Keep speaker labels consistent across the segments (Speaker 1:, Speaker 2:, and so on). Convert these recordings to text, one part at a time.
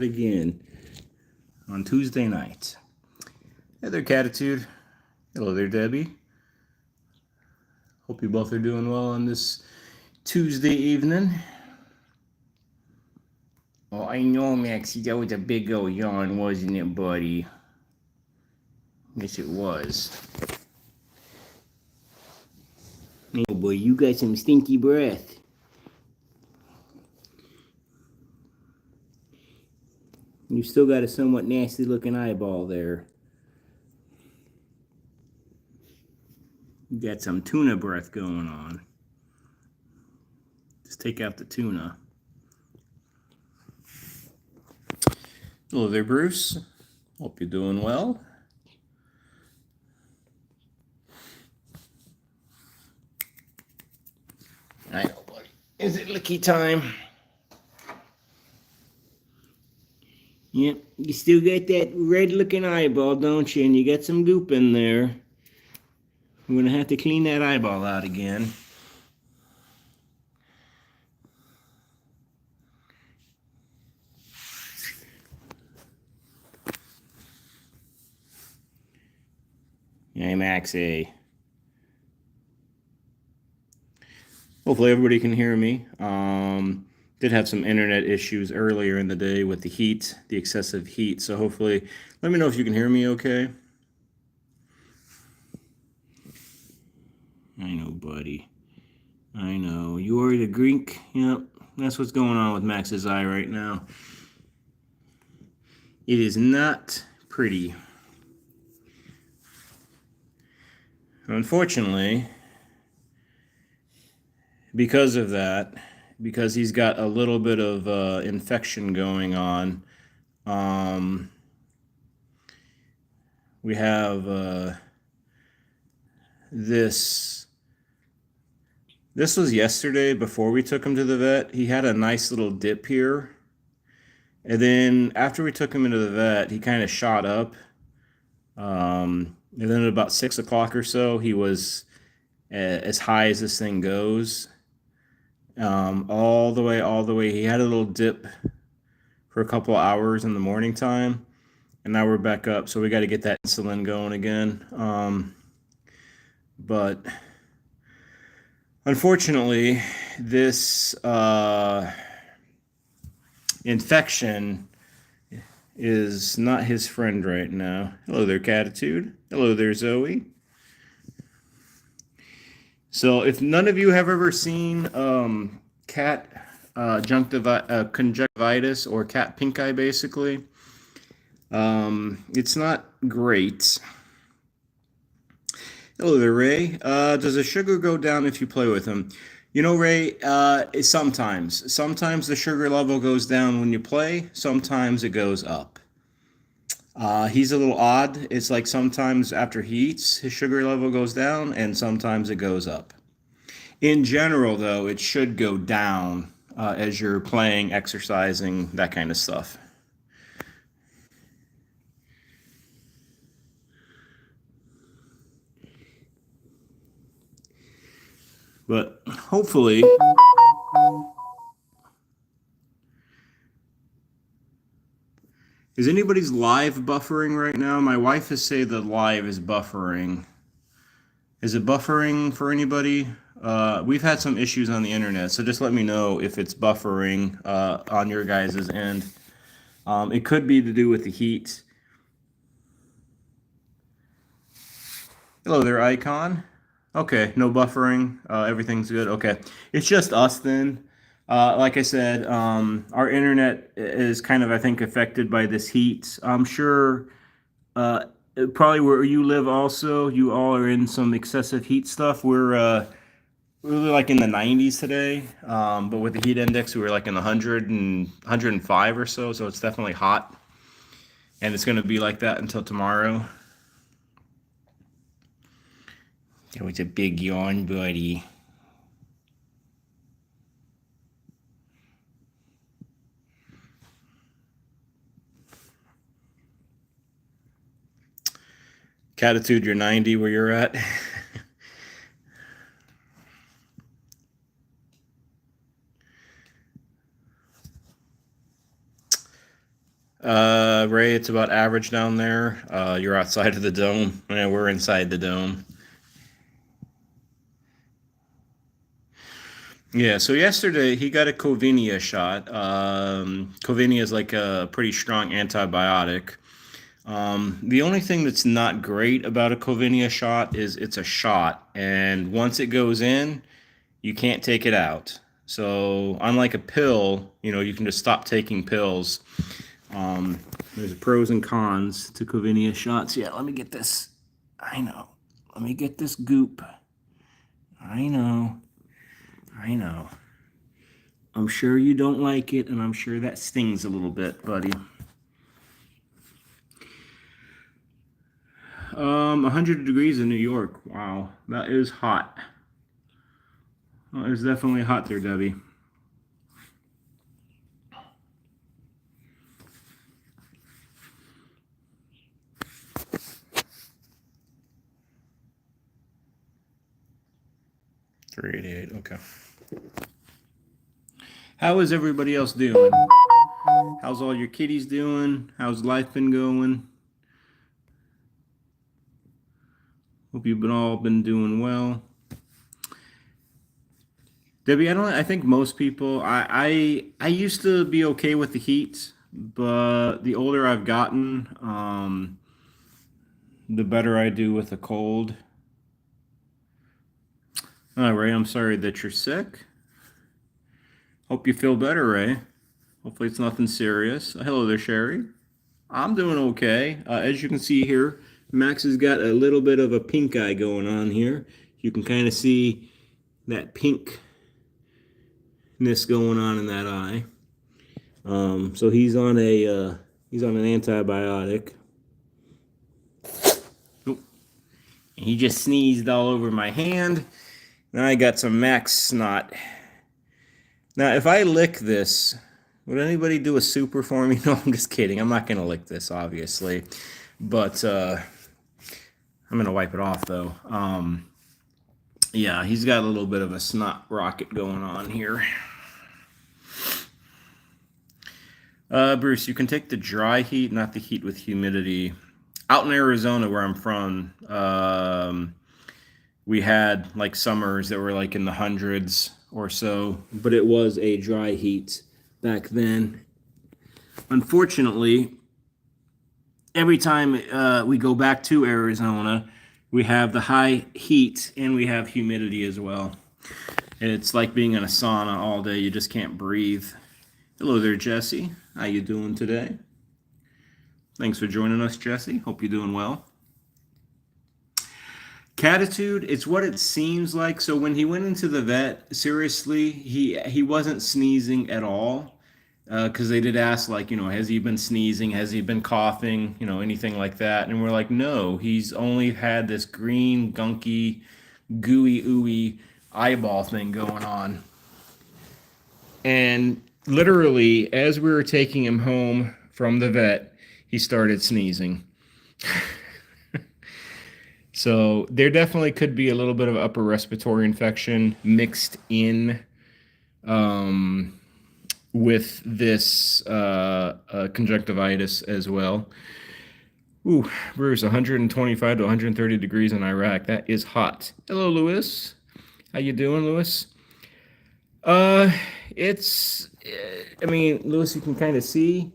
Speaker 1: again on Tuesday night. Hey there, Catitude. Hello there, Debbie. Hope you both are doing well on this Tuesday evening. Oh, I know, Maxie, that was a big old yawn, wasn't it, buddy? Yes, it was. Oh, boy, you got some stinky breath. You still got a somewhat nasty looking eyeball there. You got some tuna breath going on. Just take out the tuna. Hello there, Bruce. Hope you're doing well. I know, buddy. Is it licky time? Yep, you still got that red-looking eyeball, don't you? And you got some goop in there. I'm gonna have to clean that eyeball out again. Hey, Maxie. Hopefully everybody can hear me. Did have some internet issues earlier in the day with the heat, the excessive heat. So hopefully, let me know if you can hear me okay. I know, buddy. I know. You are the Greek. Yep, that's what's going on with Max's eye right now. It is not pretty. Unfortunately, because of that, because he's got a little bit of infection going on, we have this was yesterday before we took him to the vet. He had a nice little dip here, and then after we took him into the vet, he kind of shot up, and then at about 6 o'clock or so, he was as high as this thing goes. All the way. He had a little dip for a couple of hours in the morning time, and now we're back up. So we got to get that insulin going again. But unfortunately, this infection is not his friend right now. Hello there, Catitude. Hello there, Zoe. So if none of you have ever seen cat conjunctivitis or cat pink eye, basically, it's not great. Hello there, Ray. Does the sugar go down if you play with him? You know, Ray, sometimes. Sometimes the sugar level goes down when you play. Sometimes it goes up. He's a little odd. It's like sometimes after he eats, his sugar level goes down, and sometimes it goes up. In general, though, it should go down as you're playing, exercising, that kind of stuff. But hopefully, is anybody's live buffering right now? My wife has said the live is buffering. Is it buffering for anybody? We've had some issues on the internet, so just let me know if it's buffering on your guys' end. It could be to do with the heat. Hello there, Icon. Okay, no buffering. Everything's good. Okay, it's just us then. Like I said, our internet is kind of, I think, affected by this heat. I'm sure probably where you live also, you all are in some excessive heat stuff. We're really like in the 90s today, but with the heat index, we were like in the 105 or so, so it's definitely hot. And it's going to be like that until tomorrow. That was a big yawn, buddy. Catitude, you're 90 where you're at. Ray, it's about average down there. You're outside of the dome. Yeah, we're inside the dome. Yeah, so yesterday he got a Covinia shot. Covinia is like a pretty strong antibiotic. The only thing that's not great about a Covinia shot is it's a shot, and once it goes in, you can't take it out. So unlike a pill, you can just stop taking pills. There's pros and cons to Covinia shots. Yeah, let me get this. I know. Let me get this goop. I know. I know. I'm sure you don't like it, and I'm sure that stings a little bit, buddy. 100 degrees in New York. Wow, that is hot. Well, it's definitely hot there, Debbie. $388. Okay. How is everybody else doing? How's all your kitties doing? How's life been going? Hope you've all been doing well. Debbie, I think most people. I used to be okay with the heat, but the older I've gotten, the better I do with the cold. Ray, I'm sorry that you're sick. Hope you feel better, Ray. Hopefully it's nothing serious. Hello there, Sherry. I'm doing okay. As you can see here, Max has got a little bit of a pink eye going on here. You can kind of see that pinkness going on in that eye. So he's on an antibiotic. Oh, he just sneezed all over my hand. Now I got some Max snot. Now, if I lick this, would anybody do a super for me? No, I'm just kidding. I'm not going to lick this, obviously. But I'm going to wipe it off, though. Yeah, he's got a little bit of a snot rocket going on here. Bruce, you can take the dry heat, not the heat with humidity. Out in Arizona, where I'm from, we had like summers that were like in the hundreds or so, but it was a dry heat back then. Unfortunately, every time we go back to Arizona, we have the high heat and we have humidity as well. And it's like being in a sauna all day. You just can't breathe. Hello there, Jesse. How you doing today? Thanks for joining us, Jesse. Hope you're doing well. Catitude, it's what it seems like. So when he went into the vet, seriously, he wasn't sneezing at all. Because they did ask, like, has he been sneezing? Has he been coughing? Anything like that. And we're like, no, he's only had this green, gunky, gooey, ooey eyeball thing going on. And literally, as we were taking him home from the vet, he started sneezing. So there definitely could be a little bit of upper respiratory infection mixed in with this conjunctivitis as well. Ooh, Bruce, 125 to 130 degrees in Iraq. That is hot. Hello, Lewis. How you doing, Lewis? Lewis, you can kind of see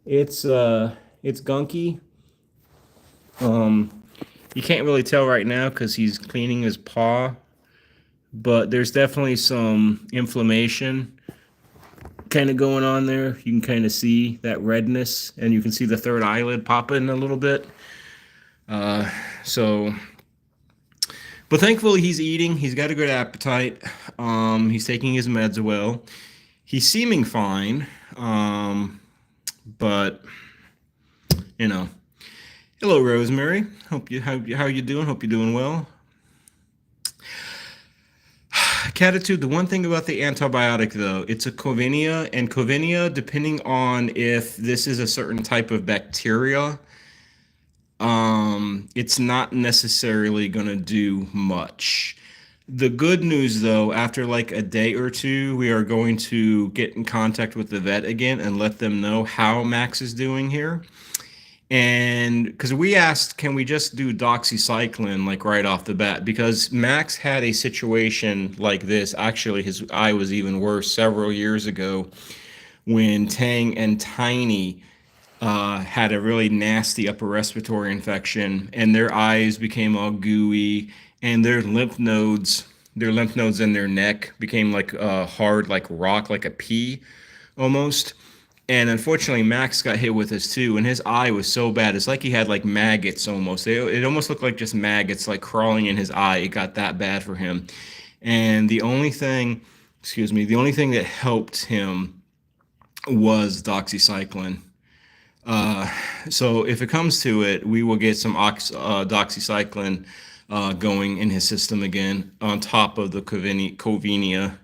Speaker 1: it's gunky. You can't really tell right now because he's cleaning his paw, but there's definitely some inflammation kind of going on there. You can kind of see that redness, and you can see the third eyelid popping a little bit. But thankfully he's eating. He's got a good appetite. He's taking his meds well. He's seeming fine. But hello, Rosemary. How you doing? Hope you're doing well. Catitude, the one thing about the antibiotic, though, it's a Covinia, and Covinia, depending on if this is a certain type of bacteria, it's not necessarily going to do much. The good news, though, after like a day or two, we are going to get in contact with the vet again and let them know how Max is doing here. And because we asked, can we just do doxycycline like right off the bat? Because Max had a situation like this. Actually, his eye was even worse several years ago when Tang and Tiny had a really nasty upper respiratory infection, and their eyes became all gooey, and their lymph nodes in their neck became like hard, like rock, like a pea almost. And unfortunately, Max got hit with this too, and his eye was so bad. It's like he had like maggots almost. It almost looked like just maggots like crawling in his eye. It got that bad for him. And the only thing that helped him was doxycycline. Uh, so if it comes to it, we will get some doxycycline going in his system again on top of the Covenia.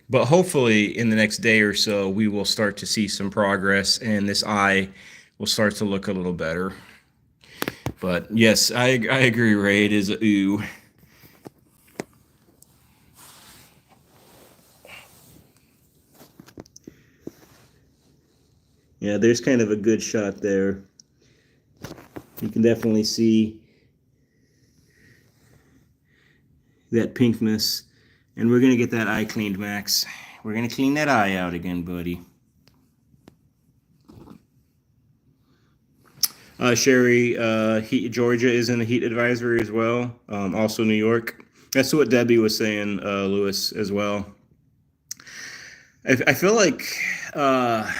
Speaker 1: But hopefully, in the next day or so, we will start to see some progress, and this eye will start to look a little better. But yes, I agree, Ray. It is a ooh. Yeah, there's kind of a good shot there. You can definitely see that pinkness. And we're going to get that eye cleaned, Max. We're going to clean that eye out again, buddy. Sherry, Georgia is in the heat advisory as well. Also New York. That's what Debbie was saying, Lewis, as well. I feel like, I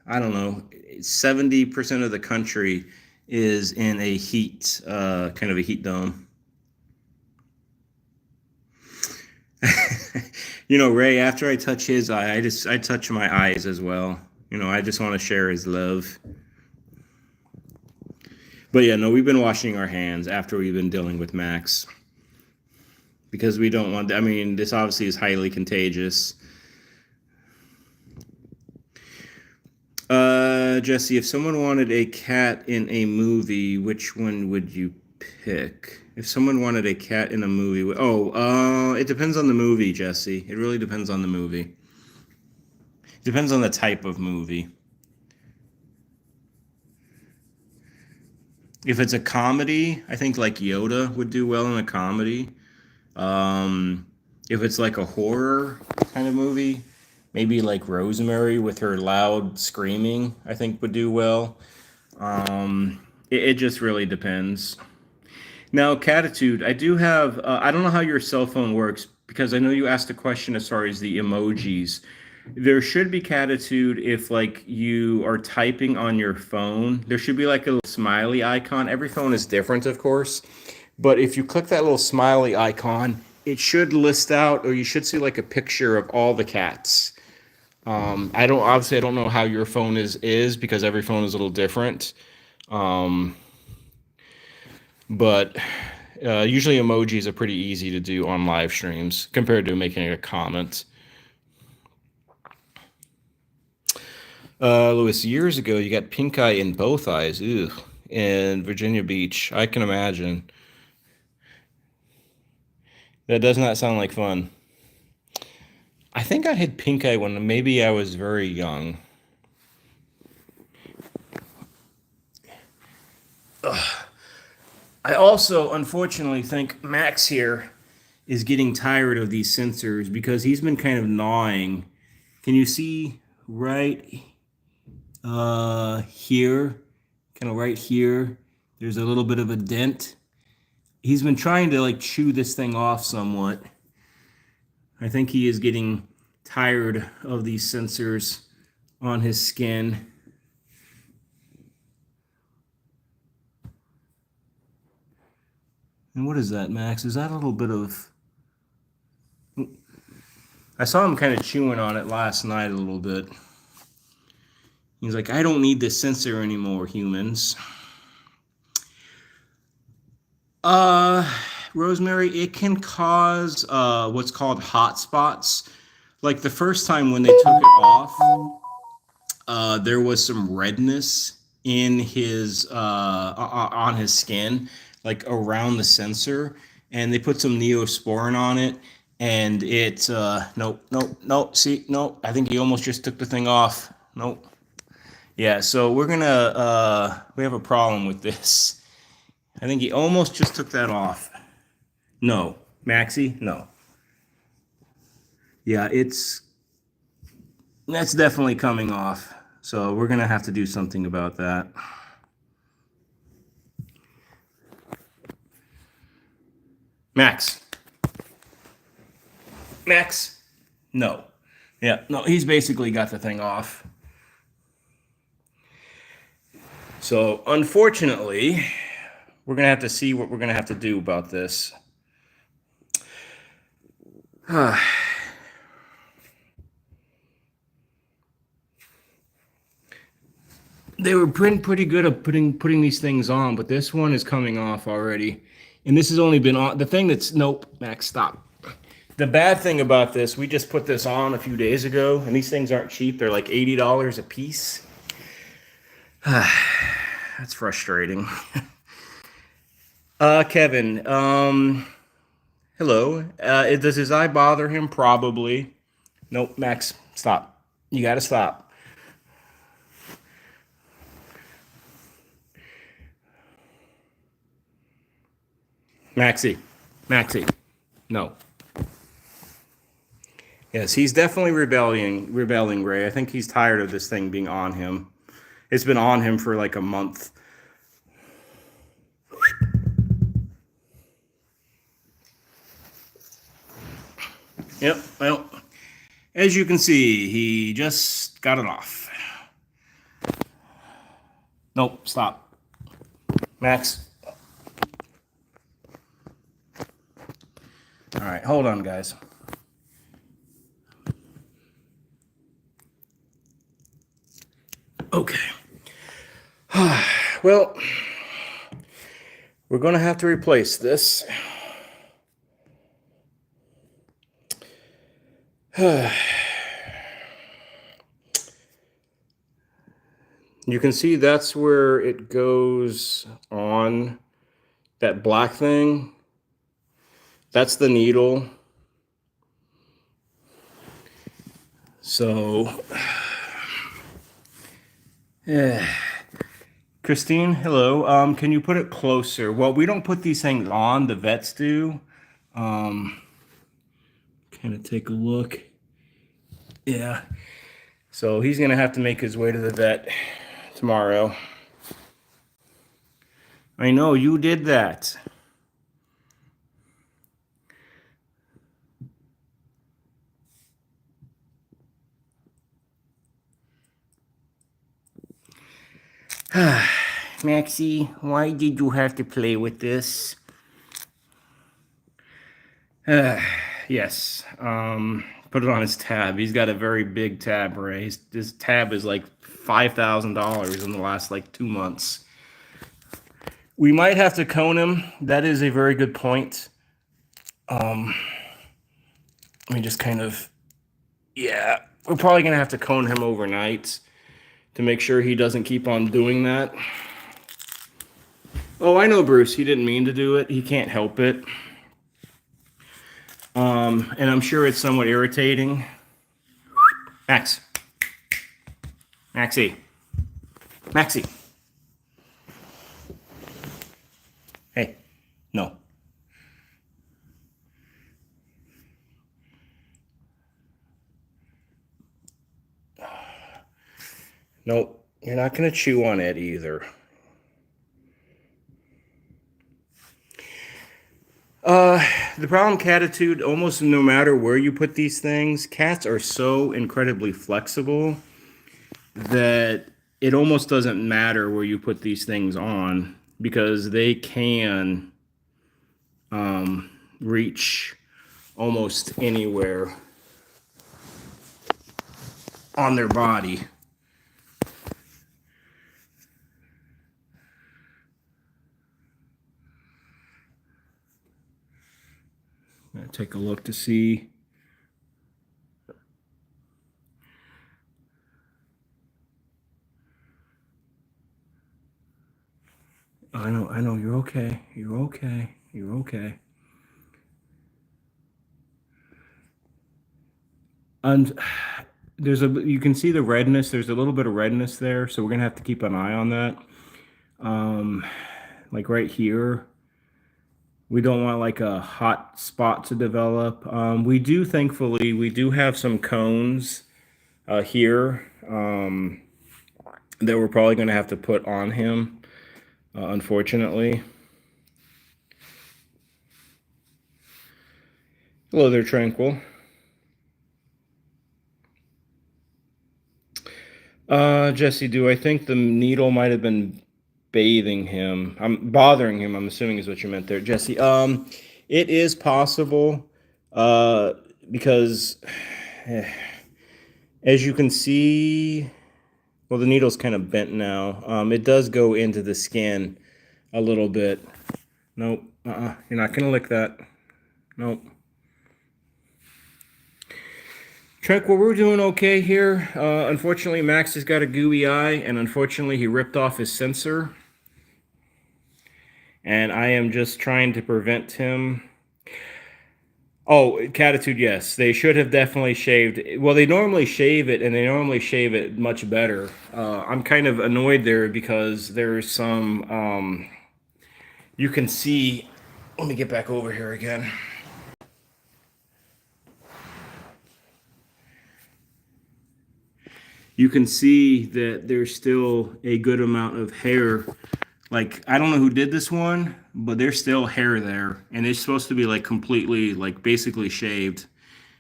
Speaker 1: don't know, 70% of the country is in a heat, kind of a heat dome. Ray, after I touch his eye, I touch my eyes as well. I just want to share his love. But yeah, no, we've been washing our hands after we've been dealing with Max because we don't want. I mean, this obviously is highly contagious. Jesse, if someone wanted a cat in a movie, which one would you pick? If someone wanted a cat in a movie, it depends on the movie, Jesse. It really depends on the movie. It depends on the type of movie. If it's a comedy, I think like Yoda would do well in a comedy. If it's like a horror kind of movie, maybe like Rosemary with her loud screaming, I think would do well. It just really depends. Now, Catitude, I do have, I don't know how your cell phone works because I know you asked a question as far as the emojis. There should be Catitude if like you are typing on your phone. There should be like a little smiley icon. Every phone is different, of course. But if you click that little smiley icon, it should list out, or you should see like a picture of all the cats. I don't know how your phone is because every phone is a little different. Um, but usually emojis are pretty easy to do on live streams compared to making a comment. Lewis, years ago, you got pink eye in both eyes. Ew. In Virginia Beach. I can imagine. That does not sound like fun. I think I had pink eye when maybe I was very young. Ugh. I also, unfortunately, think Max here is getting tired of these sensors because he's been kind of gnawing. Can you see right here? Kind of right here. There's a little bit of a dent. He's been trying to like chew this thing off somewhat. I think he is getting tired of these sensors on his skin. And what is that, Max? Is that a little bit of... I saw him kind of chewing on it last night a little bit. He's like, I don't need this sensor anymore, humans. Rosemary, it can cause what's called hot spots. Like the first time when they took it off, there was some redness in his on his skin, like around the sensor, and they put some Neosporin on it, and it's nope, nope, nope. See, nope. I think he almost just took the thing off. Nope. Yeah, so we're gonna we have a problem with this. I think he almost just took that off. No, Maxie, no. Yeah, that's definitely coming off. So we're gonna have to do something about that. Max. Max. No. Yeah, no, he's basically got the thing off. So unfortunately, we're gonna have to see what we're gonna have to do about this. They were pretty good at putting these things on, but this one is coming off already. And this has only been on the thing that's nope, Max, stop. The bad thing about this, we just put this on a few days ago, and these things aren't cheap. They're like $80 a piece. That's frustrating. Kevin, hello. Does his eye bother him? Probably. Nope, Max, stop. You gotta stop. Maxie, no. Yes, he's definitely rebelling, Ray. I think he's tired of this thing being on him. It's been on him for like a month. Yep, well, as you can see, he just got it off. Nope, stop. Max. All right, hold on, guys. Okay. Well, we're going to have to replace this. You can see that's where it goes on that black thing. That's the needle. So, Christine, hello. Can you put it closer? Well, we don't put these things on. The vets do. Kind of take a look. Yeah. So he's going to have to make his way to the vet tomorrow. I know, you did that. Maxie, why did you have to play with this? Yes. Put it on his tab. He's got a very big tab, Ray. His tab is like $5,000 in the last like 2 months. We might have to cone him. That is a very good point. Let me just kind of, yeah, we're probably gonna have to cone him overnight to make sure he doesn't keep on doing that. Oh, I know, Bruce. He didn't mean to do it. He can't help it. And I'm sure it's somewhat irritating. Max. Maxie. Maxie. Hey, no. Nope, you're not going to chew on it either. The problem, Catitude, almost no matter where you put these things, cats are so incredibly flexible that it almost doesn't matter where you put these things on because they can reach almost anywhere on their body. I'm gonna take a look to see. I know, you're okay. You're okay. And you can see the redness. There's a little bit of redness there, so we're gonna have to keep an eye on that. Like right here, we don't want like a hot spot to develop. Thankfully, we do have some cones here that we're probably gonna have to put on him, unfortunately. Hello there, Tranquil. Jesse, do I think the needle might have been bathing him? I'm bothering him, I'm assuming is what you meant there, Jesse. It is possible, uh, because as you can see, well, the needle's kind of bent now. It does go into the skin a little bit. Nope. You're not gonna lick that. Nope. Tranquil, we're doing okay here. Unfortunately, Max has got a gooey eye, and unfortunately, he ripped off his sensor. And I am just trying to prevent him. Oh, Catitude, yes. They should have definitely shaved. Well, they normally shave it, and they normally shave it much better. I'm kind of annoyed there because there's some. You can see. Let me get back over here again. You can see that there's still a good amount of hair. Like, I don't know who did this one, but there's still hair there. And it's supposed to be like completely, like basically shaved.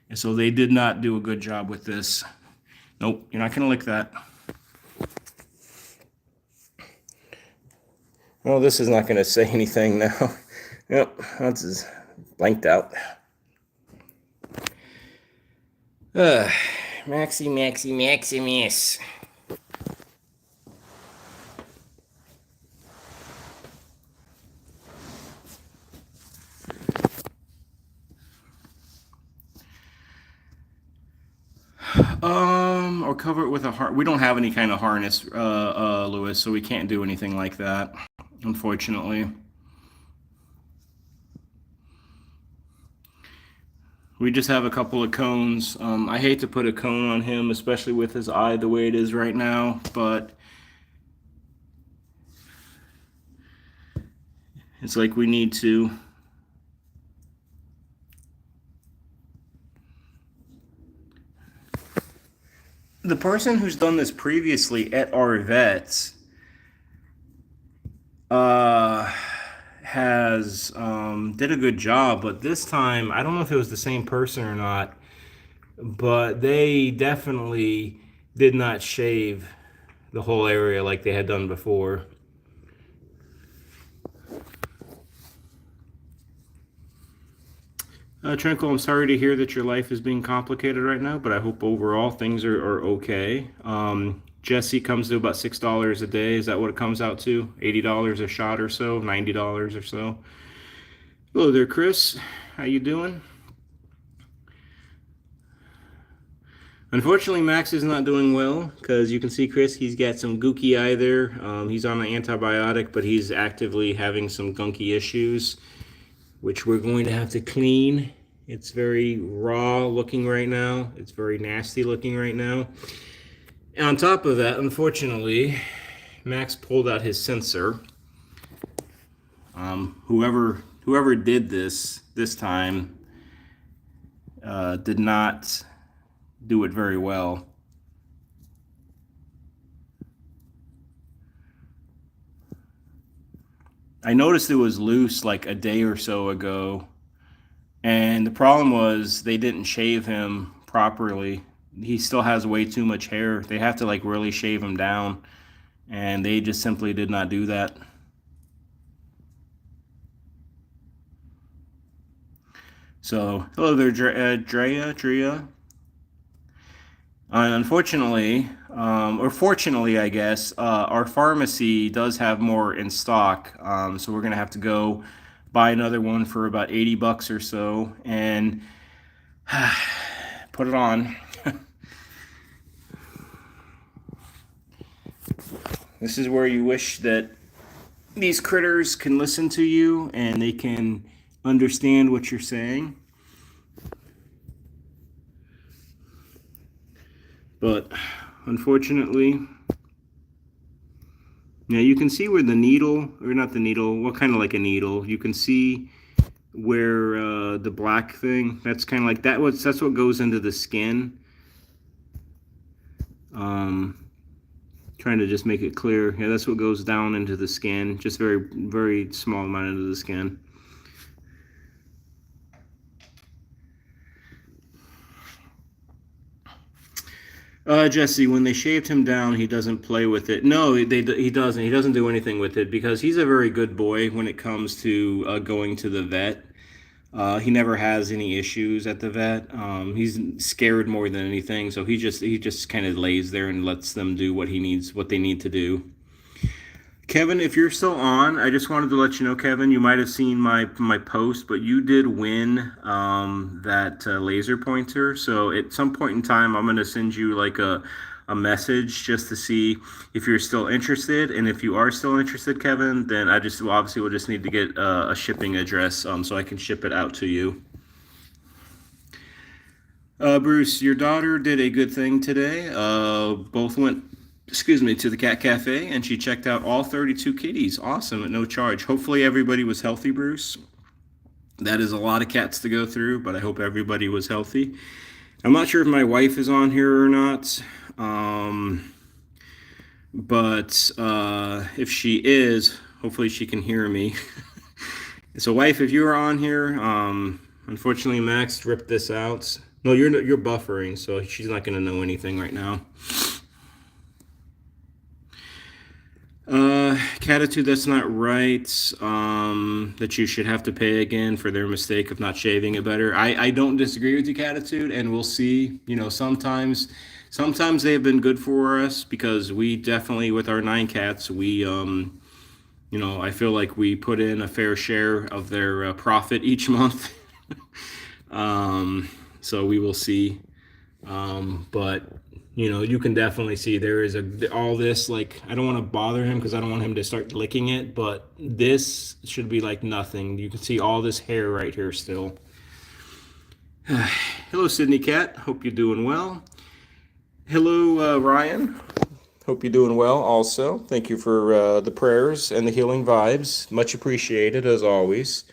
Speaker 1: And so they did not do a good job with this. Nope, you're not going to lick that. Well, this is not going to say anything now. Yep, that's just blanked out. Maximus. Or cover it with a harness. We don't have any kind of harness, Lewis, so we can't do anything like that, unfortunately. We just have a couple of cones. I hate to put a cone on him, especially with his eye the way it is right now, but it's like we need to. The person who's done this previously at our vets has did a good job, but this time I don't know if it was the same person or not, but they definitely did not shave the whole area like they had done before. Tranquil, I'm sorry to hear that your life is being complicated right now, but I hope overall things are okay. Jesse comes to about $6 a day. Is that what it comes out to? $80 a shot or so, $90 or so. Hello there, Chris. How you doing? Unfortunately, Max is not doing well because you can see Chris, he's got some gooky eye there. He's on an antibiotic, but he's actively having some gunky issues, which we're going to have to clean. It's very raw looking right now. It's very nasty looking right now. And on top of that, unfortunately, Max pulled out his sensor. Whoever did this time did not do it very well. I noticed it was loose like a day or so ago, and the problem was they didn't shave him properly. He still has way too much hair. They have to like really shave him down, and they just simply did not do that. So, hello there, Drea. Unfortunately, or fortunately, I guess, our pharmacy does have more in stock. So we're gonna have to go buy another one for about 80 bucks or so and put it on. This is where you wish that these critters can listen to you and they can understand what you're saying. But unfortunately, yeah, you can see where the needle, or not the needle, what kind of like a needle, you can see where the black thing, that's kind of like that's what goes into the skin. Trying to just make it clear. Yeah, that's what goes down into the skin, just very, very small amount into the skin. Jesse, when they shaved him down, he doesn't play with it. No, he doesn't. He doesn't do anything with it because he's a very good boy when it comes to going to the vet. He never has any issues at the vet. He's scared more than anything, so he just kind of lays there and lets them do what they need to do. Kevin, if you're still on, I just wanted to let you know, Kevin, you might have seen my post, but you did win that laser pointer. So at some point in time, I'm going to send you like a message just to see if you're still interested. And if you are still interested, Kevin, then obviously we'll just need to get a shipping address so I can ship it out to you. Bruce, your daughter did a good thing today. Both went to the cat cafe, and she checked out all 32 kitties. Awesome, at no charge. Hopefully everybody was healthy, Bruce. That is a lot of cats to go through, but I hope everybody was healthy. I'm not sure if my wife is on here or not, but if she is, hopefully she can hear me. So wife, if you are on here, unfortunately Max ripped this out. No, you're buffering, so she's not going to know anything right now. Catitude, that's not right. That you should have to pay again for their mistake of not shaving it better. I don't disagree with you, Catitude, and we'll see. Sometimes they have been good for us because we definitely, with our 9 cats, we I feel like we put in a fair share of their profit each month. So we will see. But you can definitely see there is all this, like, I don't want to bother him because I don't want him to start licking it, but this should be like nothing. You can see all this hair right here still. Hello, Sydney Cat. Hope you're doing well. Hello, Ryan. Hope you're doing well also. Thank you for the prayers and the healing vibes. Much appreciated, as always.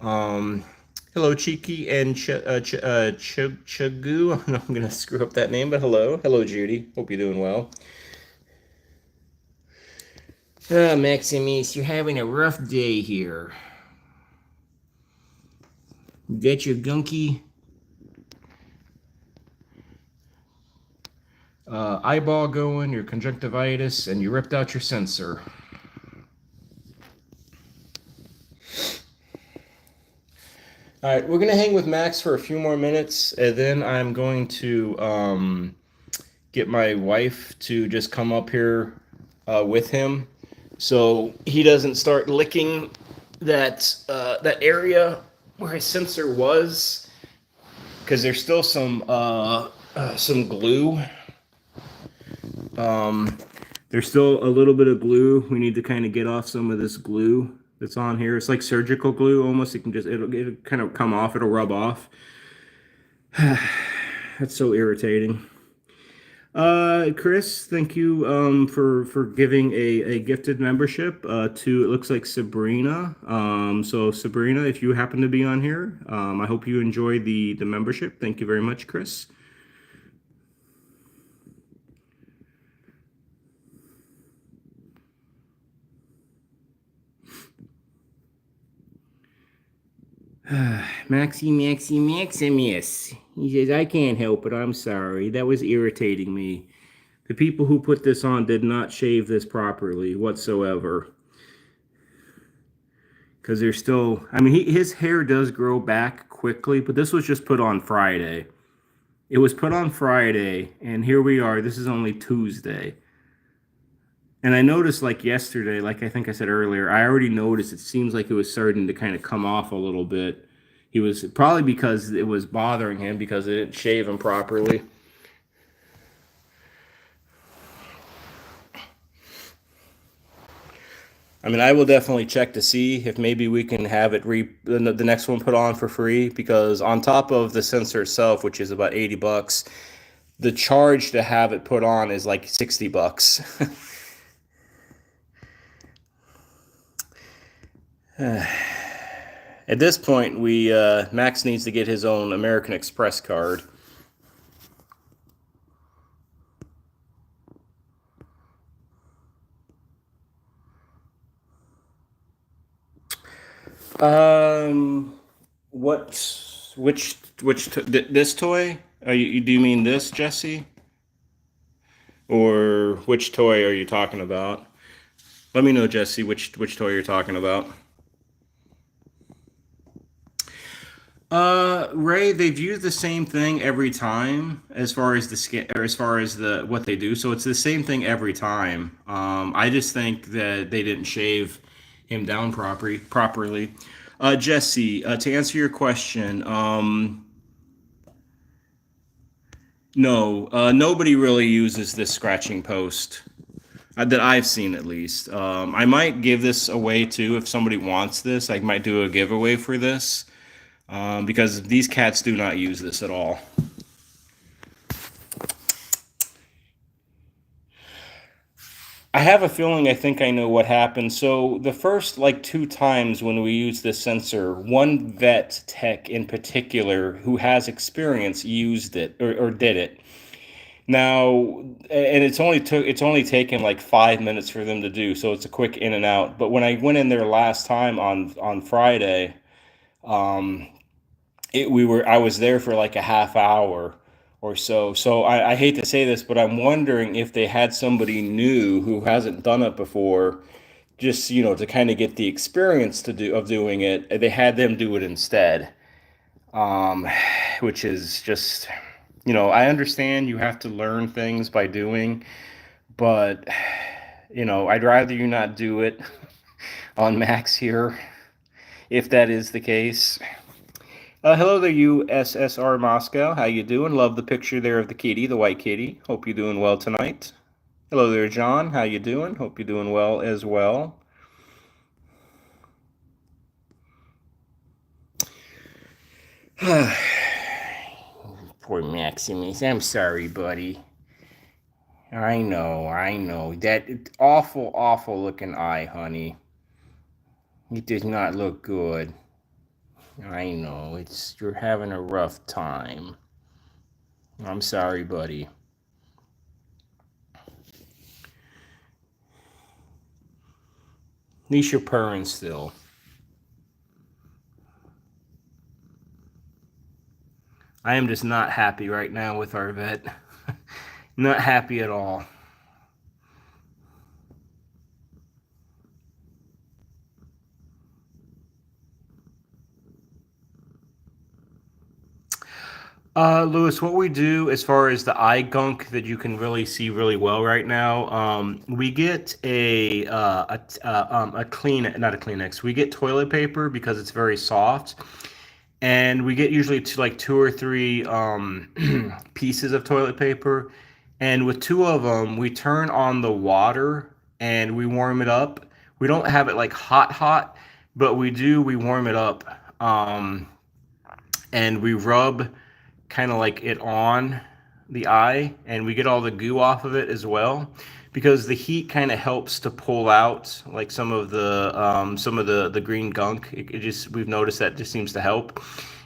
Speaker 1: Hello, Cheeky and Chagu. I'm going to screw up that name, but hello. Hello, Judy. Hope you're doing well. Maximus, you're having a rough day here. You got your gunky eyeball going, your conjunctivitis, and you ripped out your sensor. All right, we're going to hang with Max for a few more minutes, and then I'm going to get my wife to just come up here with him so he doesn't start licking that area where his sensor was, because there's still some glue. There's still a little bit of glue. We need to kind of get off some of this glue that's on here. It's like surgical glue almost. It can just it'll kind of come off. It'll rub off. That's so irritating. Chris, thank you for giving a gifted membership to, it looks like, Sabrina. So Sabrina, if you happen to be on here, I hope you enjoy the membership. Thank you very much, Chris. Maximus. He says, I can't help it. I'm sorry. That was irritating me. The people who put this on did not shave this properly whatsoever. Because there's still, I mean, his hair does grow back quickly, but this was just put on Friday. It was put on Friday, and here we are. This is only Tuesday. And I noticed, like yesterday, like I think I said earlier, I already noticed it seems like it was starting to kind of come off a little bit. He was probably because it was bothering him because it didn't shave him properly. I mean, I will definitely check to see if maybe we can have it the next one put on for free, because on top of the sensor itself, which is about $80, the charge to have it put on is like $60. At this point, we Max needs to get his own American Express card. What? This toy? Do you mean this, Jesse? Or which toy are you talking about? Let me know, Jesse, which toy you're talking about. Ray, they've used the same thing every time as far as the skin or as far as the what they do. So it's the same thing every time. I just think that they didn't shave him down properly. Jesse, to answer your question, no, nobody really uses this scratching post that I've seen at least. I might give this away too if somebody wants this. I might do a giveaway for this. Because these cats do not use this at all. I have a feeling I think I know what happened. So the first like two times when we used this sensor, one vet tech in particular who has experience used it or did it. Now, and it's only taken like 5 minutes for them to do, so it's a quick in and out. But when I went in there last time on Friday, um, I was there for like a half hour or so. So I hate to say this, but I'm wondering if they had somebody new who hasn't done it before, just to kind of get the experience of doing it. They had them do it instead, um, which is just I understand you have to learn things by doing, but I'd rather you not do it on Max here if that is the case. Hello there, USSR Moscow. How you doing? Love the picture there of the kitty, the white kitty. Hope you're doing well tonight. Hello there, John. How you doing? Hope you're doing well as well. Poor Maximus. I'm sorry, buddy. I know. That awful, awful looking eye, honey. It does not look good. I know. You're having a rough time. I'm sorry, buddy. At least you're purring still. I am just not happy right now with our vet. Not happy at all. Lewis, what we do as far as the eye gunk that you can really see really well right now, we get a clean, not a Kleenex. We get toilet paper because it's very soft, and we get usually like two or three pieces of toilet paper, and with two of them, we turn on the water and we warm it up. We don't have it like hot, but we warm it up, and we rub kind of like it on the eye, and we get all the goo off of it as well, because the heat kind of helps to pull out like some of the green gunk. It just, we've noticed that just seems to help.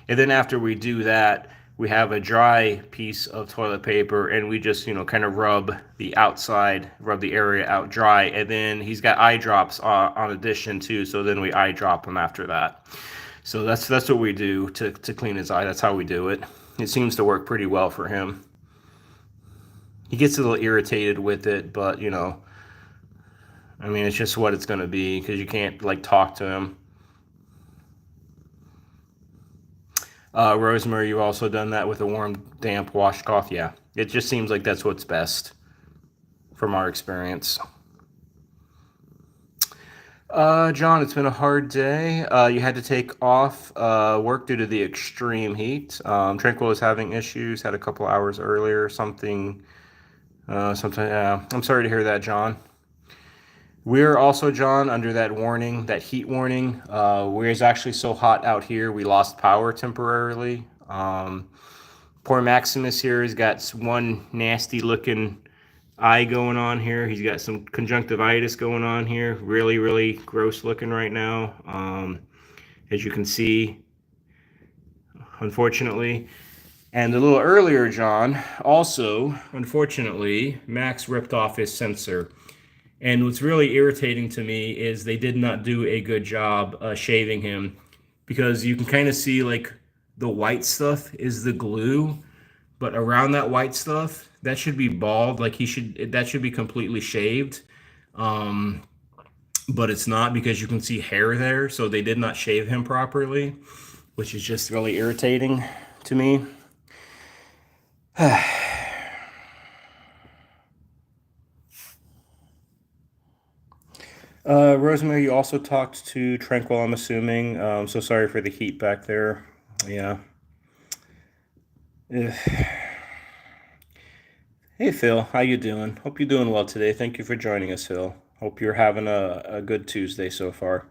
Speaker 1: And then after we do that, we have a dry piece of toilet paper, and we just kind of rub the area out dry. And then he's got eye drops on addition too, so then we eye drop him after that. So that's what we do to clean his eye. That's how we do it. It seems to work pretty well for him. He gets a little irritated with it, but I mean, it's just what it's going to be because you can't like talk to him. Rosemary, you've also done that with a warm, damp washcloth. Yeah, it just seems like that's what's best from our experience. John, it's been a hard day. You had to take off work due to the extreme heat. Tranquil is having issues. Had a couple hours earlier. Something. Yeah. I'm sorry to hear that, John. We're also, John, under that warning, that heat warning. Where it's actually so hot out here, we lost power temporarily. Poor Maximus here has got one nasty looking eye going on here. He's got some conjunctivitis going on here. Really, really gross looking right now. As you can see, unfortunately. And a little earlier, John, also, unfortunately, Max ripped off his sensor. And what's really irritating to me is they did not do a good job shaving him, because you can kind of see like the white stuff is the glue, but around that white stuff, that should be bald. Like that should be completely shaved. Um, but it's not, because you can see hair there. So they did not shave him properly, which is just really irritating to me. Rosemary, you also talked to Tranquil, I'm assuming. So sorry for the heat back there. Yeah. Hey, Phil, how you doing? Hope you're doing well today. Thank you for joining us, Phil. Hope you're having a good Tuesday so far.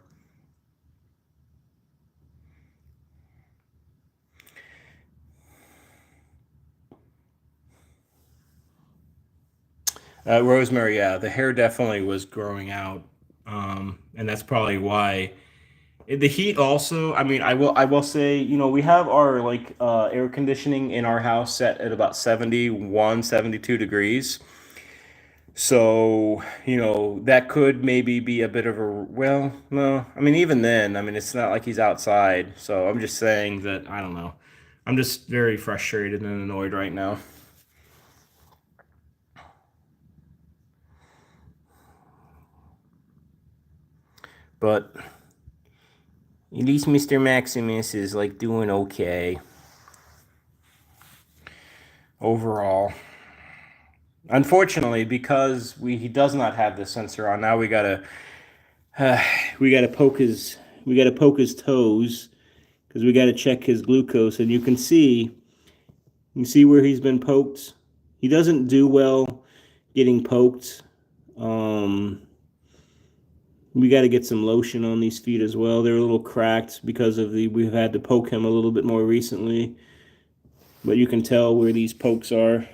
Speaker 1: Rosemary, yeah, the hair definitely was growing out, and that's probably why. The heat also, I mean, I will say, we have our like air conditioning in our house set at about 71, 72 degrees. So, that could maybe be a bit of a, well, no, I mean, even then, I mean, it's not like he's outside. So I'm just saying that, I don't know. I'm just very frustrated and annoyed right now. But at least Mr. Maximus is like doing okay overall. Unfortunately, because he does not have the sensor on, now we gotta poke his toes, because we gotta check his glucose, and you can see where he's been poked. He doesn't do well getting poked. We got to get some lotion on these feet as well. They're a little cracked because we've had to poke him a little bit more recently, but you can tell where these pokes are.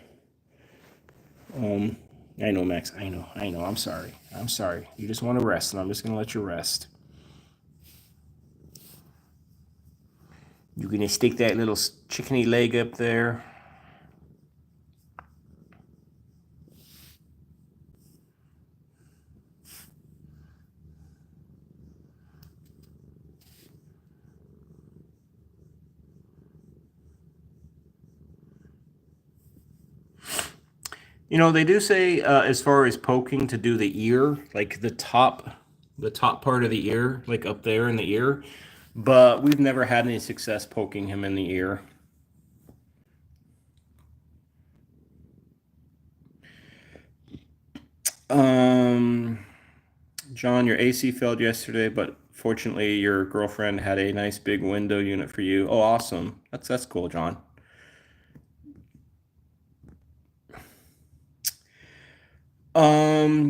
Speaker 1: I know, Max. I know. I'm sorry. You just want to rest, and I'm just gonna let you rest. You're gonna stick that little chickeny leg up there. They do say, as far as poking, to do the ear, like the top part of the ear, like up there in the ear. But we've never had any success poking him in the ear. Um, John, your AC failed yesterday, but fortunately your girlfriend had a nice big window unit for you. Oh, awesome. That's cool, John.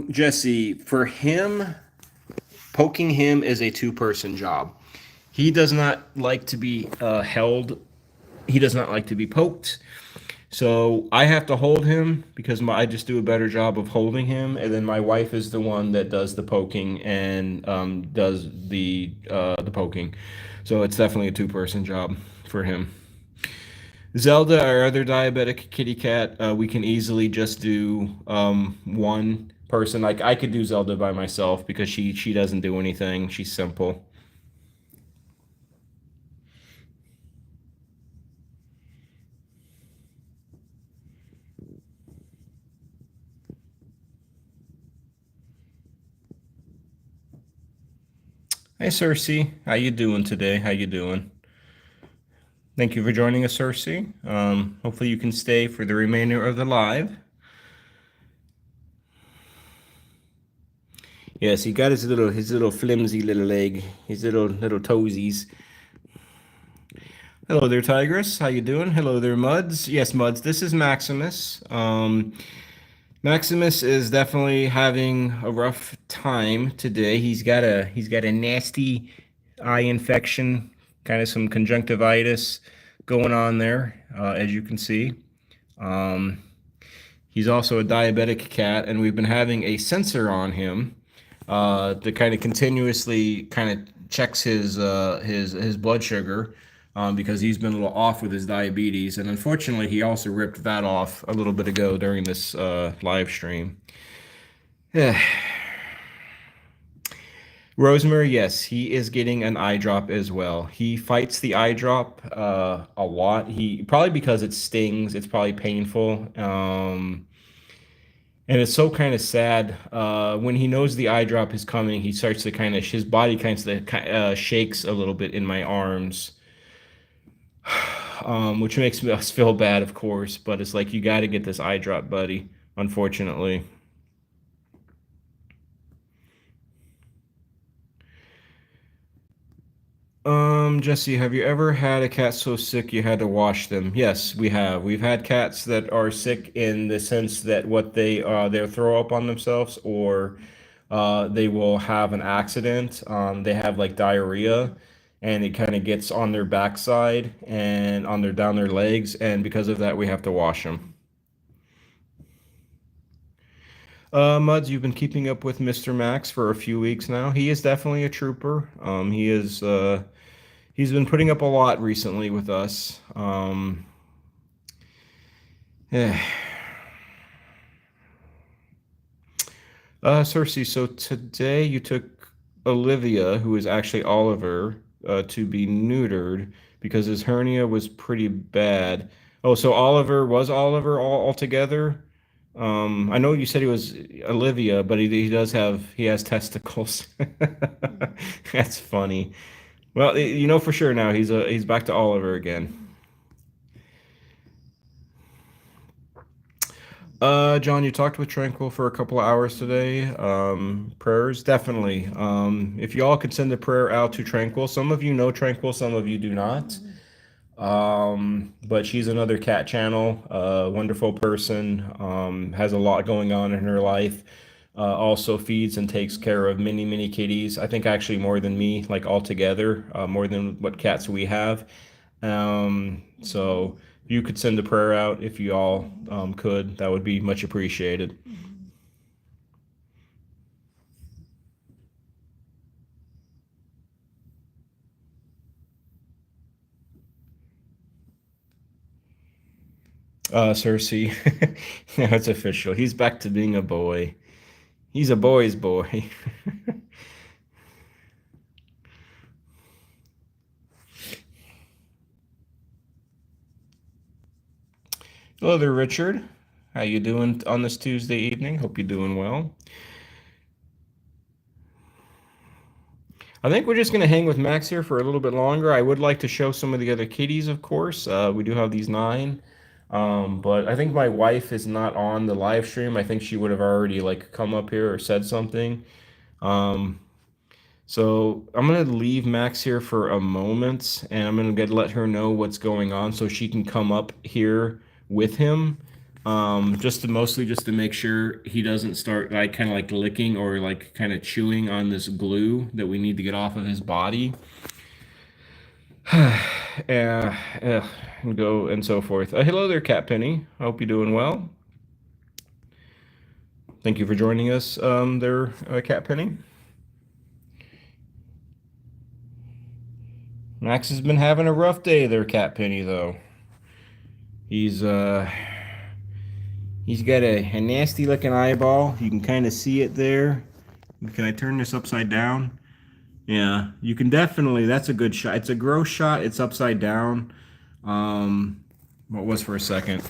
Speaker 1: Jesse, for him, poking him is a two-person job. He does not like to be held. He does not like to be poked. So I have to hold him, because I just do a better job of holding him, and then my wife is the one that does the poking and does the poking. So it's definitely a two-person job for him. Zelda, our other diabetic kitty cat, we can easily just do one person. Like I could do Zelda by myself, because she doesn't do anything. She's simple. Hey, Cersei, how you doing today? How you doing? Thank you for joining us, Cersei. Hopefully you can stay for the remainder of the live. Yes, he got his little flimsy little leg, his little toesies. Hello there, Tigress. How you doing? Hello there, Muds. Yes, Muds. This is Maximus. Maximus is definitely having a rough time today. He's got a nasty eye infection, kind of some conjunctivitis. going on there, as you can see. Um, he's also a diabetic cat, and we've been having a sensor on him that kind of continuously kind of checks his blood sugar because he's been a little off with his diabetes, and unfortunately, he also ripped that off a little bit ago during this live stream. Yeah. Rosemary, yes, he is getting an eye drop as well. He fights the eye drop a lot. He probably because it stings. It's probably painful, and it's so kind of sad. When he knows the eye drop is coming, he starts to kind of his body kind of shakes a little bit in my arms, which makes us feel bad, of course. But it's like you got to get this eye drop, buddy. Unfortunately. Jesse, have you ever had a cat so sick you had to wash them? Yes, we have. We've had cats that are sick in the sense that what they'll throw up on themselves or they will have an accident. They have like diarrhea and it kind of gets on their backside and on their down their legs, and because of that we have to wash them. Muds, you've been keeping up with Mr. Max for a few weeks now. He is definitely a trooper. He's been putting up a lot recently with us. Yeah. Cersei, so today you took Olivia, who is actually Oliver, to be neutered because his hernia was pretty bad. Oh, so Oliver was Oliver altogether? I know you said he was Olivia, but he does have he has testicles. That's funny. Well, you know for sure now he's back to Oliver again. John, you talked with Tranquil for a couple of hours today. Prayers, definitely. If y'all could send a prayer out to Tranquil, some of you know Tranquil, some of you do not. But she's another cat channel, wonderful person, has a lot going on in her life. Also feeds and takes care of many, many kitties. I think actually more than me, like altogether, more than what cats we have. So you could send a prayer out if you all could. That would be much appreciated. Cersei, now it's official. He's back to being a boy. He's a boy's boy. Hello there, Richard. How you doing on this Tuesday evening? Hope you're doing well. I think we're just going to hang with Max here for a little bit longer. I would like to show some of the other kitties, of course. We do have these 9. But I think my wife is not on the live stream. I think she would have already like come up here or said something. Um, so I'm gonna leave Max here for a moment, and I'm gonna get let her know what's going on so she can come up here with him. Just to mostly just to make sure he doesn't start like kind of like licking or like kind of chewing on this glue that we need to get off of his body. And go and so forth. Hello there, Cat Penny. I hope you're doing well. Thank you for joining us, there, Cat Penny. Max has been having a rough day there, Cat Penny, though. He's he's got a nasty looking eyeball. You can kind of see it there. Can I turn this upside down? Yeah, you can definitely. That's a good shot. It's a gross shot. It's upside down. What was for a second,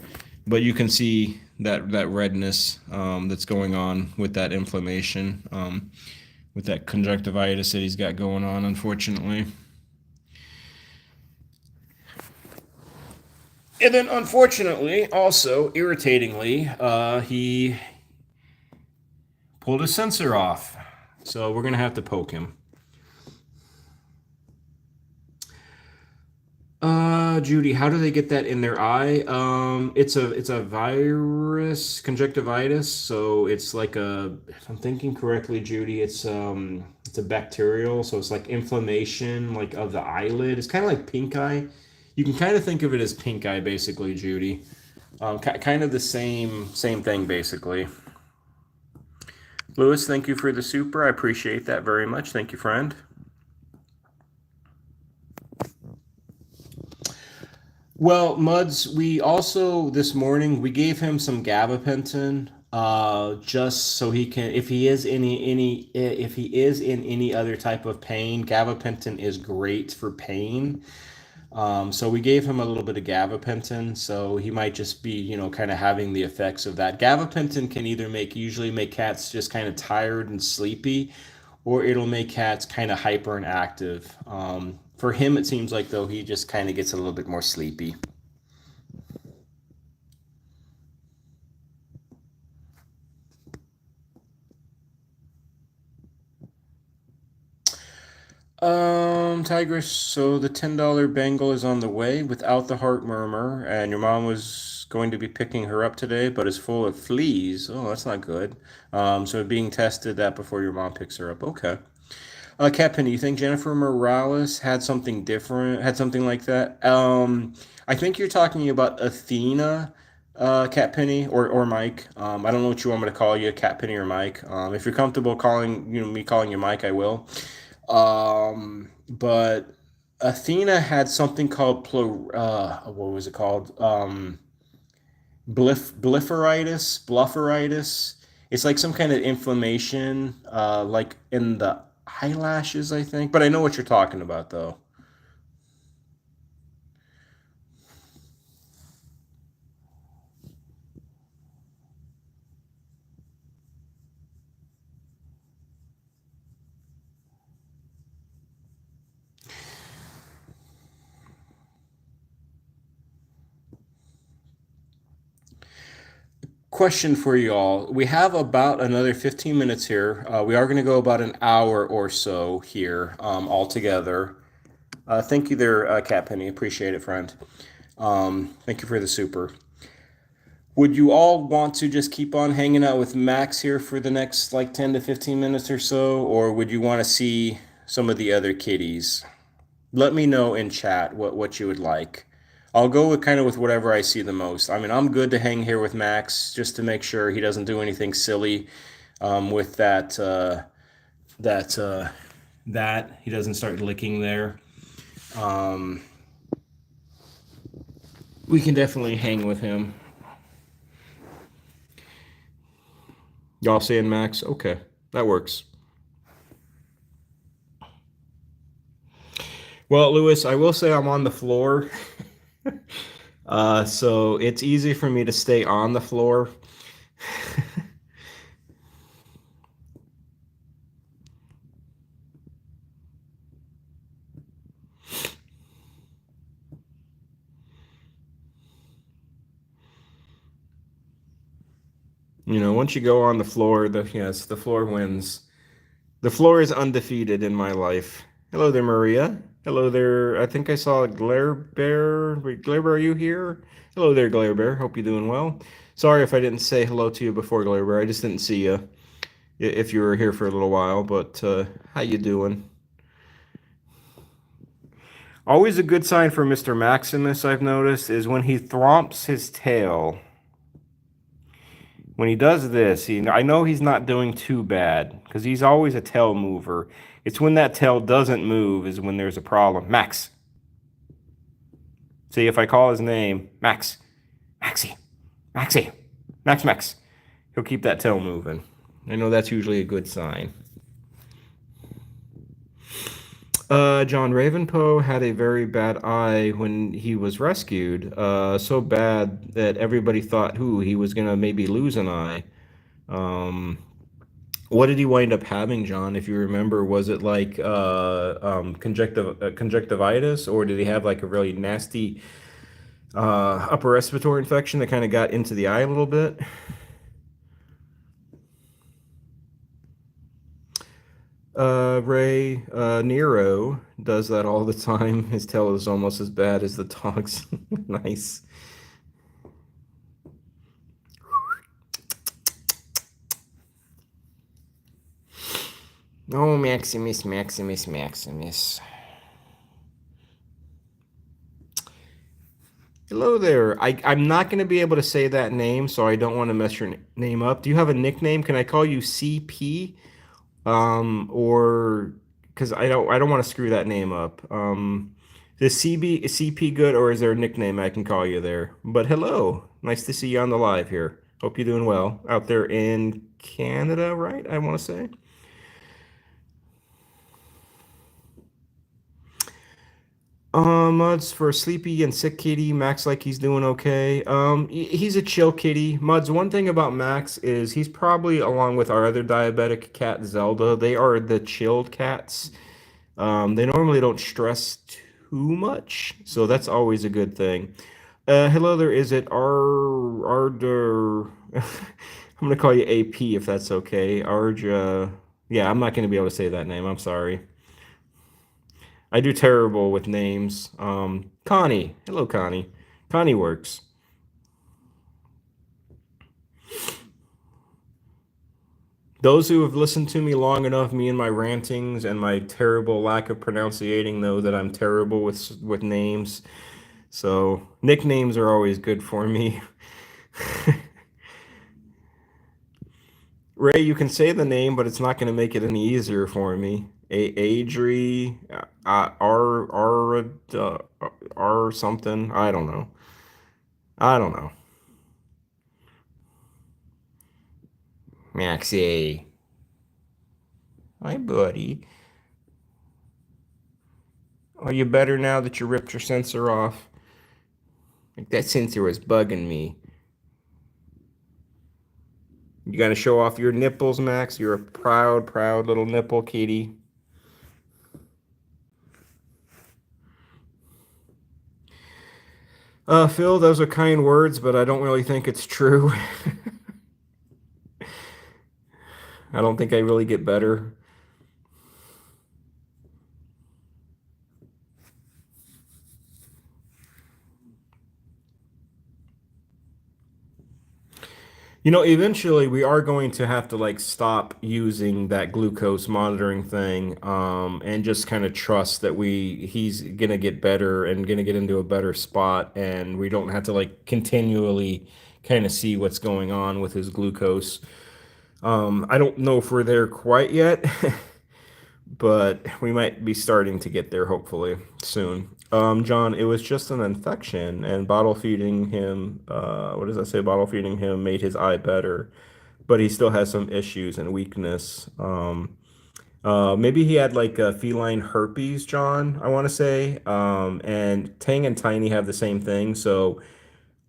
Speaker 1: but you can see that redness that's going on with that inflammation, with that conjunctivitis that he's got going on, unfortunately. And then, unfortunately, also irritatingly, he pulled his sensor off, so we're gonna have to poke him. Judy, how do they get that in their eye? It's a virus, conjunctivitis, so it's like if I'm thinking correctly, Judy, it's a bacterial, so it's like inflammation like of the eyelid. It's kind of like pink eye. You can kind of think of it as pink eye, basically, Judy. Kind of the same thing, basically. Lewis, thank you for the super. I appreciate that very much. Thank you, friend. Well, Muds, we also this morning we gave him some gabapentin, just so he can, if he is if he is in any other type of pain, gabapentin is great for pain. So we gave him a little bit of gabapentin, so he might just be, kind of having the effects of that. Gabapentin can either usually make cats just kind of tired and sleepy, or it'll make cats kind of hyper and active. For him, it seems like though he just kind of gets a little bit more sleepy. Tigress, so the $10 Bengal is on the way without the heart murmur, and your mom was going to be picking her up today, but is full of fleas. Oh, that's not good. So being tested that before your mom picks her up. Okay. Captain, you think Jennifer Morales had something different, had something like that? I think you're talking about Athena, Cat Penny, or Mike. I don't know what you want me to call you, Cat Penny or Mike. If you're comfortable calling, me calling you Mike, I will. But Athena had something called what was it called? Blufferitis. It's like some kind of inflammation, like in the eyelashes, I think. But I know what you're talking about, though. Question for you all. We have about another 15 minutes here. We are going to go about an hour or so here altogether. Thank you there, Cat Penny. Appreciate it, friend. Thank you for the super. Would you all want to just keep on hanging out with Max here for the next like 10 to 15 minutes or so? Or would you want to see some of the other kitties? Let me know in chat what you would like. I'll go with kind of with whatever I see the most. I mean, I'm good to hang here with Max just to make sure he doesn't do anything silly with that he doesn't start licking there. Um, we can definitely hang with him. Y'all saying Max? Okay, that works. Well, Lewis, I will say I'm on the floor. So it's easy for me to stay on the floor. Once you go on the floor, the floor wins. The floor is undefeated in my life. Hello there, Maria. Hello there. I think I saw Glare Bear. Wait, Glare Bear, are you here? Hello there, Glare Bear. Hope you're doing well. Sorry if I didn't say hello to you before, Glare Bear. I just didn't see you if you were here for a little while. But how you doing? Always a good sign for Mr. Maximus, I've noticed, is when he thromps his tail. When he does this, I know he's not doing too bad because he's always a tail mover. It's when that tail doesn't move is when there's a problem. Max. See, if I call his name, Max, Maxie, Maxie, Max, he'll keep that tail moving. I know that's usually a good sign. John Ravenpoe had a very bad eye when he was rescued. So bad that everybody thought, he was going to maybe lose an eye. What did he wind up having, John? If you remember, was it like conjunctivitis, or did he have like a really nasty upper respiratory infection that kind of got into the eye a little bit? Ray Nero does that all the time. His tail is almost as bad as the dog's. Nice. Oh, Maximus. Hello there. I'm not going to be able to say that name, so I don't want to mess your name up. Do you have a nickname? Can I call you CP? Or because I don't want to screw that name up. Is CP good, or is there a nickname I can call you there? But hello, nice to see you on the live here. Hope you're doing well out there in Canada, right? I want to say. Muds for sleepy and sick kitty. Max like he's doing okay. He's a chill kitty. Muds, one thing about Max is he's probably along with our other diabetic cat Zelda. They are the chilled cats. They normally don't stress too much, so that's always a good thing. Hello there, is it Arder? I'm gonna call you AP if that's okay. Arja. Yeah, I'm not gonna be able to say that name. I'm sorry. I do terrible with names. Connie. Hello, Connie. Connie works. Those who have listened to me long enough, me and my rantings and my terrible lack of pronunciating, know that I'm terrible with names. So nicknames are always good for me. Ray, you can say the name, but it's not going to make it any easier for me. Adri, R something. I don't know. I don't know. Maxie. Hi, buddy. Are you better now that you ripped your sensor off? Like that sensor was bugging me. You gotta show off your nipples, Max. You're a proud, proud little nipple kitty. Phil, those are kind words, but I don't really think it's true. I don't think I really get better. You know, eventually we are going to have to like stop using that glucose monitoring thing, and just kind of trust that he's gonna get better and gonna get into a better spot, and we don't have to like continually kind of see what's going on with his glucose. I don't know if we're there quite yet, but we might be starting to get there hopefully soon. John, it was just an infection, and bottle feeding him, what does that say? Bottle feeding him made his eye better, but he still has some issues and weakness. Maybe he had like a feline herpes, John, I want to say. And Tang and Tiny have the same thing, so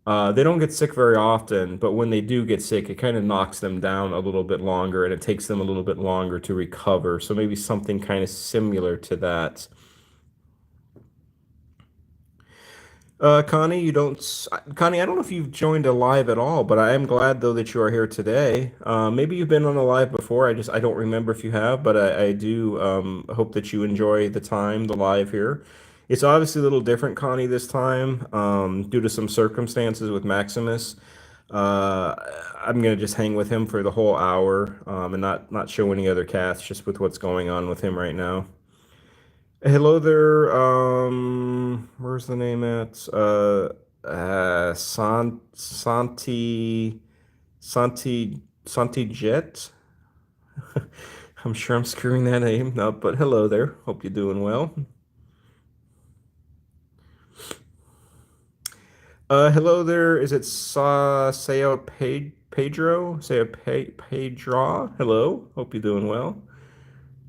Speaker 1: they don't get sick very often, but when they do get sick, it kind of knocks them down a little bit longer, and it takes them a little bit longer to recover. So maybe something kind of similar to that. Connie, Connie, I don't know if you've joined a live at all, but I am glad though that you are here today. Maybe you've been on a live before. I don't remember if you have, but I do hope that you enjoy the live here. It's obviously a little different, Connie, this time, due to some circumstances with Maximus. Uh, I'm gonna just hang with him for the whole hour, and not show any other cats, just with what's going on with him right now. Hello there. Where's the name at? Santi Jet. I'm sure I'm screwing that name up, but hello there. Hope you're doing well. Hello there. Is it Sao Pedro? Pedro? Hello. Hope you're doing well.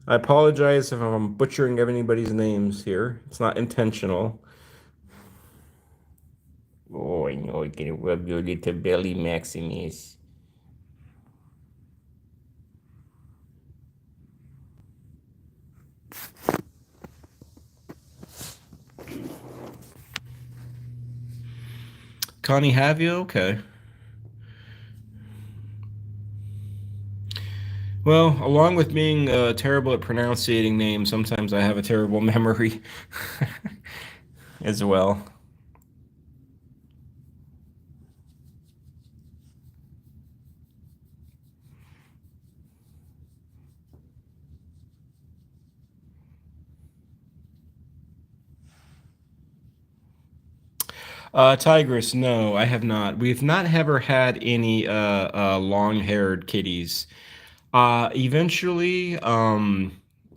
Speaker 1: I apologize if I'm butchering anybody's names here. It's not intentional. Oh, I know I can rub your little belly, Maximus. Connie, have you? Okay. Well, along with being terrible at pronouncing names, sometimes I have a terrible memory as well. Tigress, no, I have not. We've not ever had any long-haired kitties. Eventually,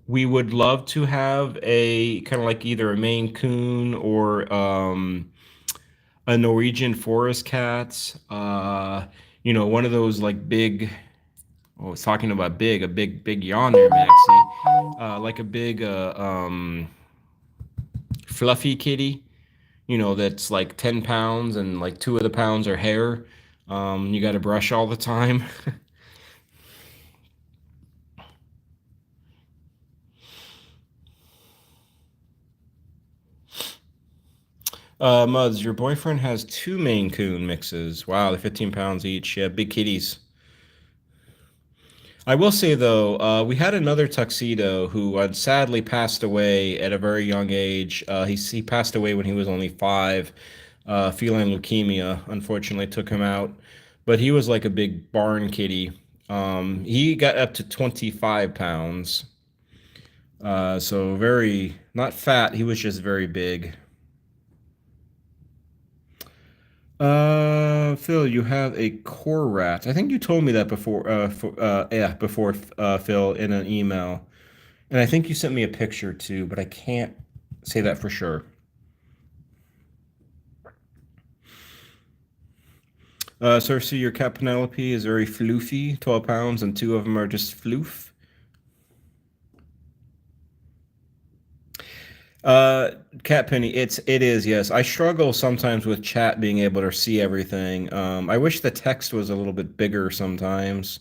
Speaker 1: we would love to have a kind of like either a Maine Coon or a Norwegian forest cat. One of those like big. Oh, I was talking about big, a big yawn there, Maxie. Like a big, fluffy kitty. That's like 10 pounds and like two of the pounds are hair. You got to brush all the time. Muds, your boyfriend has two Maine Coon mixes. Wow, they're 15 pounds each. Yeah, big kitties. I will say though, we had another tuxedo who sadly passed away at a very young age. He passed away when he was only 5. Feline leukemia unfortunately took him out, but he was like a big barn kitty. He got up to 25 pounds. So very not fat. He was just very big. Phil, you have a core rat. I think you told me that before. Before Phil in an email, and I think you sent me a picture too, but I can't say that for sure. Cersei, your cat Penelope is very floofy, 12 pounds, and two of them are just floof. Cat Penny, it is, yes. I struggle sometimes with chat being able to see everything. I wish the text was a little bit bigger sometimes.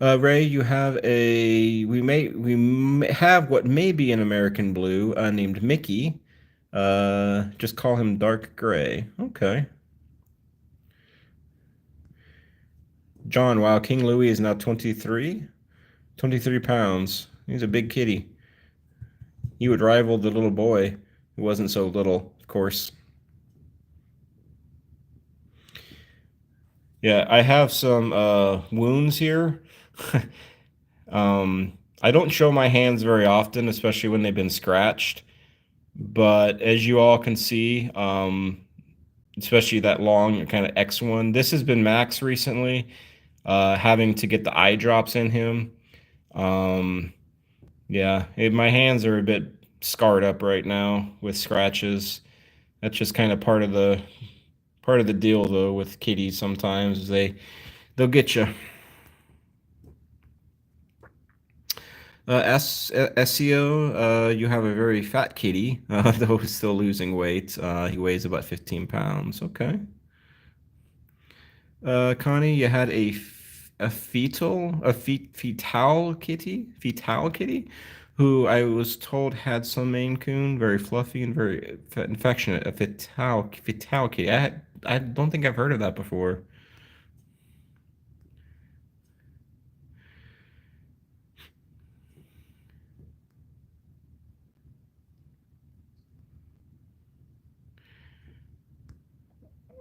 Speaker 1: Ray, you have have what may be an American blue named Mickey. Just call him dark gray. Okay. John, wow, King Louis is now 23 pounds. He's a big kitty. He would rival the little boy who wasn't so little, of course. Yeah, I have some wounds here. I don't show my hands very often, especially when they've been scratched. But as you all can see, especially that long kind of X one, this has been Max recently, having to get the eye drops in him. Um, yeah, my hands are a bit scarred up right now with scratches. That's just kind of part of the deal though with kitties. Sometimes they'll get you. SEO, you have a very fat kitty, though he's still losing weight. He weighs about 15 pounds. Okay. Connie, you had a fetal kitty, who I was told had some Maine Coon, very fluffy and very affectionate. A fetal kitty. I don't think I've heard of that before.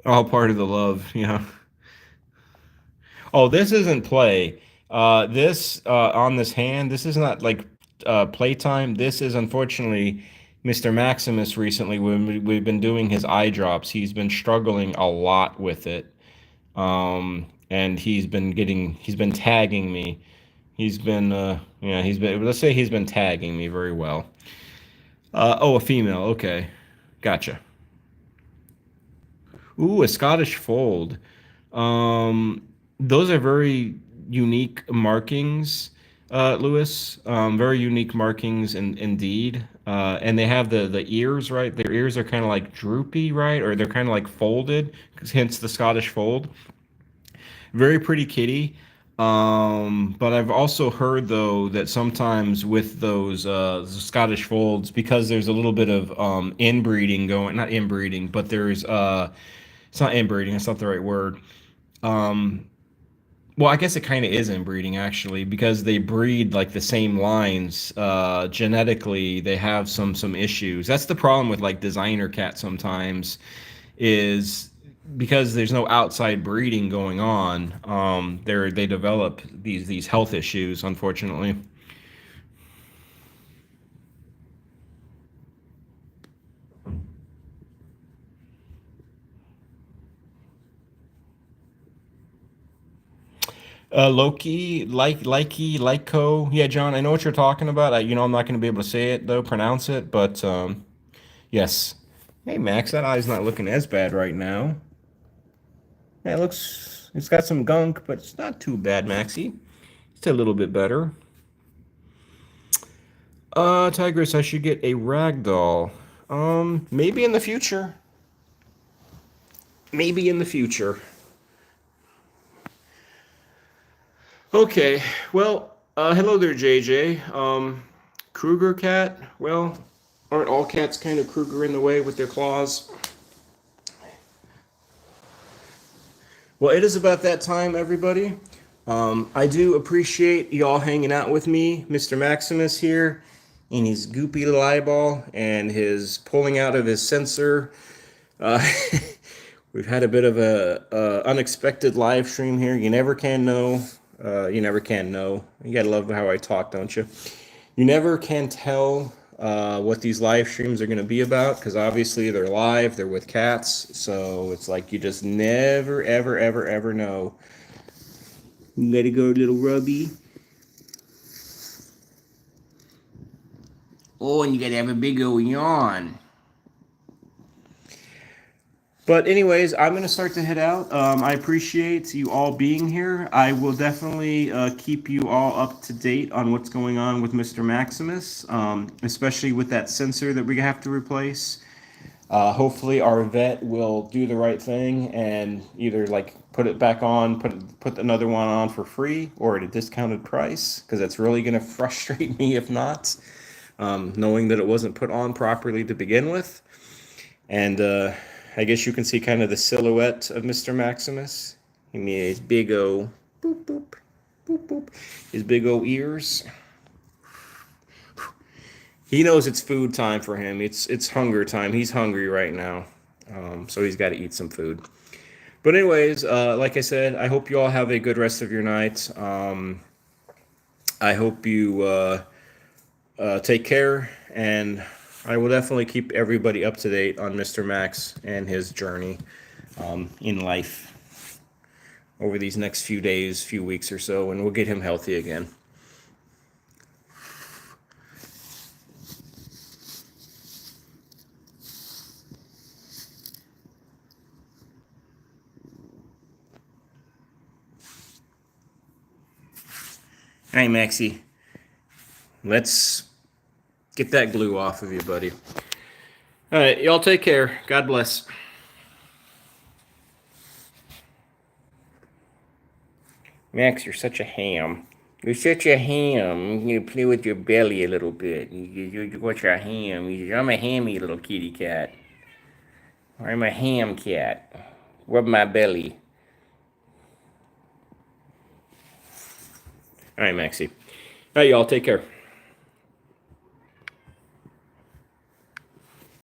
Speaker 1: All part of the love, yeah. Oh, this isn't play. This on this hand, this is not like playtime. This is unfortunately Mr. Maximus recently when we've been doing his eye drops. He's been struggling a lot with it. And he's been tagging me. Let's say he's been tagging me very well. Oh, a female. Okay. Gotcha. Ooh, a Scottish fold. Um, those are very unique markings, Lewis. Very unique markings indeed. And they have the ears, right? Their ears are kind of like droopy, right? Or they're kind of like folded, hence the Scottish fold. Very pretty kitty. But I've also heard though that sometimes with those Scottish folds, because there's a little bit of inbreeding going, not inbreeding, but there's it's not inbreeding, it's not the right word. Um, well, I guess it kind of is inbreeding actually, because they breed like the same lines. Genetically, they have some issues. That's the problem with like designer cats sometimes, is because there's no outside breeding going on. They develop these health issues, unfortunately. Loki, Lyco. Yeah, John, I know what you're talking about. I'm not going to be able to say it though, pronounce it, but yes. Hey, Max, that eye's not looking as bad right now. Yeah, it's got some gunk, but it's not too bad, Maxie. It's a little bit better. Tigress, I should get a ragdoll. Maybe in the future. Maybe in the future. Okay, well, hello there, JJ. Kruger cat. Well, aren't all cats kind of Kruger in the way with their claws? Well, it is about that time, everybody. I do appreciate y'all hanging out with me, Mr. Maximus here, and his goopy little eyeball and his pulling out of his sensor. Uh, we've had a bit of a unexpected live stream here. You never can know. You never can know. You gotta love how I talk, don't you? You never can tell what these live streams are going to be about because obviously they're live, they're with cats, so it's like you just never, ever, ever, ever know. You gotta go, little Rubby. Oh, and you gotta have a big old yawn. But anyways, I'm going to start to head out. I appreciate you all being here. I will definitely keep you all up to date on what's going on with Mr. Maximus, especially with that sensor that we have to replace. Hopefully our vet will do the right thing and either like put it back on, put another one on for free or at a discounted price, because that's really going to frustrate me if not, knowing that it wasn't put on properly to begin with. And I guess you can see kind of the silhouette of Mr. Maximus. Give me his big old boop boop boop boop. His big old ears. He knows it's food time for him. It's hunger time. He's hungry right now, so he's got to eat some food. But anyways, like I said, I hope you all have a good rest of your night. I hope you take care, and I will definitely keep everybody up to date on Mr. Max and his journey in life over these next few days, few weeks or so, and we'll get him healthy again. All right, Maxie, let's get that glue off of you, buddy. All right, y'all take care. God bless. Max, you're such a ham. You're such a ham. You play with your belly a little bit. You watch a ham. I'm a hammy little kitty cat. I'm a ham cat. Rub my belly. All right, Maxie. All right, y'all, take care.